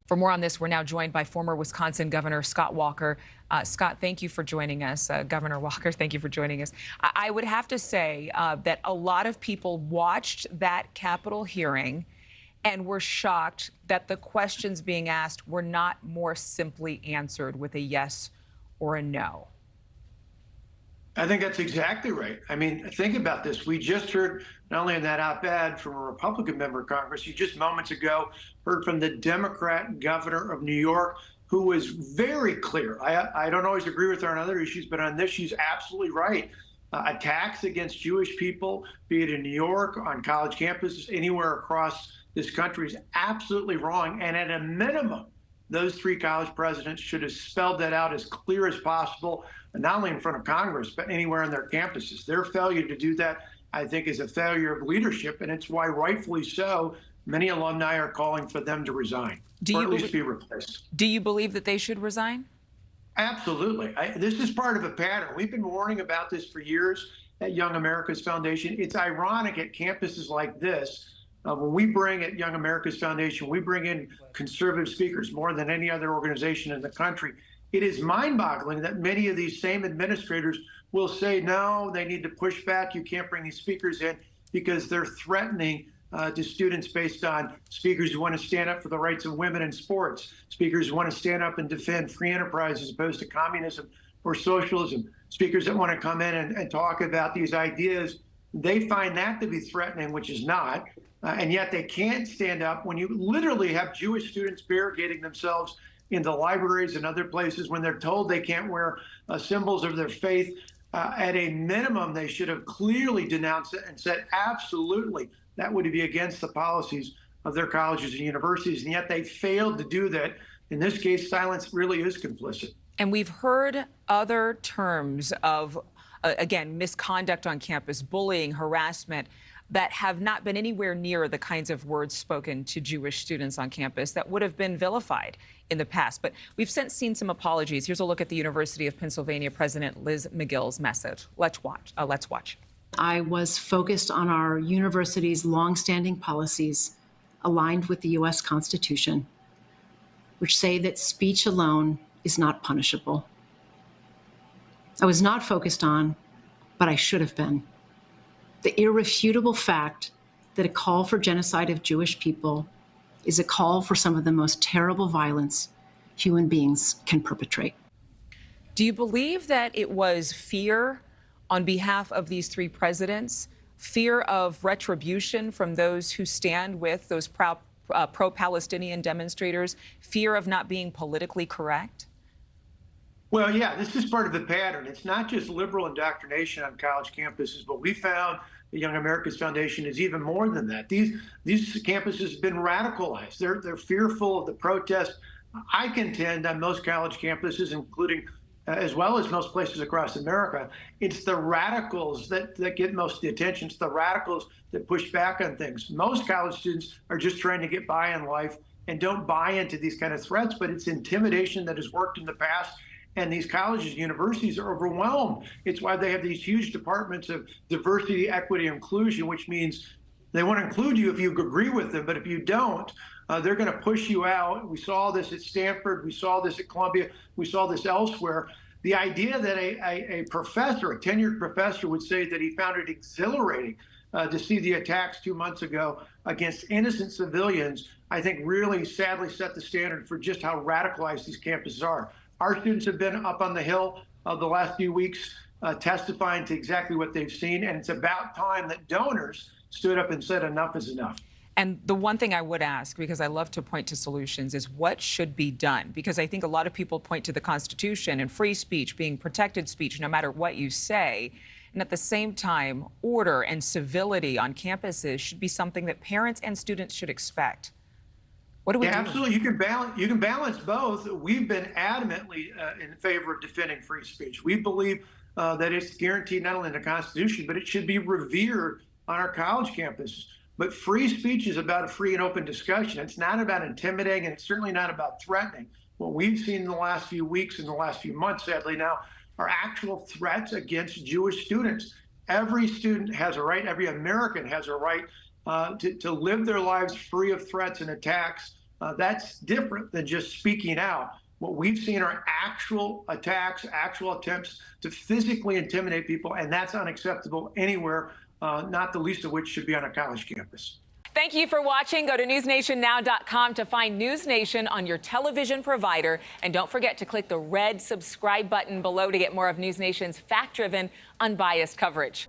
For more on this, we're now joined by former Wisconsin Governor Scott Walker. Scott, thank you for joining us. Governor Walker, thank you for joining us. I would have to say that a lot of people watched that Capitol hearing and were shocked that the questions being asked were not more simply answered with a yes or a no. I think that's exactly right. I mean, think about this. We just heard, not only in that op-ed from a Republican member of Congress, you just moments ago heard from the Democrat governor of New York, who was very clear. I don't always agree with her on other issues, but on this, she's absolutely right. Attacks against Jewish people, be it in New York, on college campuses, anywhere across this country, is absolutely wrong. And at a minimum, those three college presidents should have spelled that out as clear as possible, not only in front of Congress, but anywhere on their campuses. Their failure to do that, I think, is a failure of leadership, and it's why, rightfully so, many alumni are calling for them to resign, or at least be replaced. Do you believe that they should resign? Absolutely. This is part of a pattern. We've been warning about this for years at Young America's Foundation. It's ironic at campuses like this, when we bring at Young America's Foundation, we bring in conservative speakers more than any other organization in the country. It is mind-boggling that many of these same administrators will say, no, they need to push back. You can't bring these speakers in because they're threatening to students based on speakers who want to stand up for the rights of women in sports, speakers who want to stand up and defend free enterprise as opposed to communism or socialism, speakers that want to come in and talk about these ideas. They find that to be threatening, which is not. And yet they can't stand up when you literally have Jewish students barricading themselves in the libraries and other places when they're told they can't wear symbols of their faith. At a minimum, they should have clearly denounced it and said, absolutely, that would be against the policies of their colleges and universities. And yet they failed to do that. In this case, silence really is complicit. And we've heard other terms of, again, misconduct on campus, bullying, harassment, that have not been anywhere near the kinds of words spoken to Jewish students on campus that would have been vilified in the past. But we've since seen some apologies. Here's a look at the University of Pennsylvania President Liz McGill's message. Let's watch. I was focused on our university's longstanding policies aligned with the U.S. Constitution, which say that speech alone is not punishable. I was not focused on, but I should have been, the irrefutable fact that a call for genocide of Jewish people is a call for some of the most terrible violence human beings can perpetrate. Do you believe that it was fear on behalf of these three presidents, fear of retribution from those who stand with those pro-Palestinian demonstrators, fear of not being politically correct? Well, yeah, this is part of the pattern. It's not just liberal indoctrination on college campuses, but we found the Young America's Foundation is even more than that. These campuses have been radicalized. They're fearful of the protest. I contend on most college campuses, including as well as most places across America, it's the radicals that get most of the attention. It's the radicals that push back on things. Most college students are just trying to get by in life and don't buy into these kind of threats, but it's intimidation that has worked in the past. And these colleges and universities are overwhelmed. It's why they have these huge departments of diversity, equity, inclusion, which means they want to include you if you agree with them, but if you don't, they're going to push you out. We saw this at Stanford. We saw this at Columbia. We saw this elsewhere. The idea that a professor, a tenured professor, would say that he found it exhilarating to see the attacks 2 months ago against innocent civilians, I think really sadly set the standard for just how radicalized these campuses are. Our students have been up on the Hill the last few weeks testifying to exactly what they've seen, and it's about time that donors stood up and said enough is enough. And the one thing I would ask, because I love to point to solutions, is what should be done? Because I think a lot of people point to the Constitution and free speech being protected speech no matter what you say. And at the same time, order and civility on campuses should be something that parents and students should expect. What do we do? Absolutely. You can balance both. We've been adamantly in favor of defending free speech. We believe that it's guaranteed not only in the Constitution, but it should be revered on our college campuses. But free speech is about a free and open discussion. It's not about intimidating, and it's certainly not about threatening. What we've seen in the last few weeks and the last few months, sadly now, are actual threats against Jewish students. Every student has a right, every American has a right to live their lives free of threats and attacks That's different than just speaking out. What we've seen are actual attacks, actual attempts to physically intimidate people, and that's unacceptable anywhere, not the least of which should be on a college campus. Thank you for watching. Go to newsnationnow.com to find News Nation on your television provider. And don't forget to click the red subscribe button below to get more of News Nation's fact-driven, unbiased coverage.